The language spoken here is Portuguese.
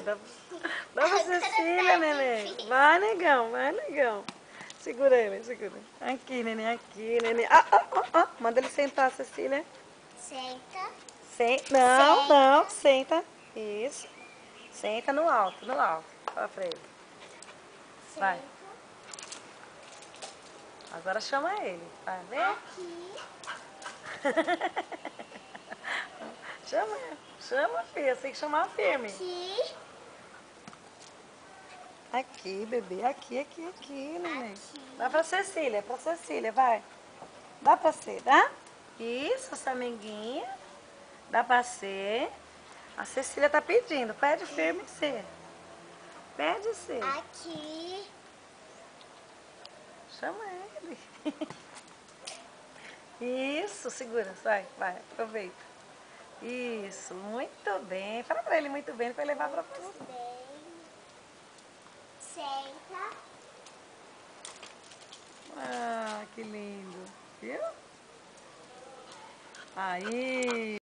Dá pra Cecília, neném. Vai, negão, vai, negão. Segura ele, segura. Aqui, neném, aqui, neném. Manda ele sentar, Cecília. Senta. Não, Senta. não, senta. Isso. Senta no alto, no alto. Fala pra ele. Vai. Senta. Agora chama ele. Vai, vem. Aqui. Chama, chama, filha. Você tem que chamar firme. Aqui. Aqui, bebê. Aqui, neném. Aqui. Dá pra Cecília, vai. Dá pra ser, dá? Isso, essa amiguinha. Dá pra ser. A Cecília tá pedindo. Pede firme ser. Pede ser. Aqui. Chama ele. Isso, segura. Vai, aproveita. Isso, muito bem. Fala pra ele muito bem, pra ele levar pra você. Muito bem. Senta. Ah, que lindo. Viu? Aí.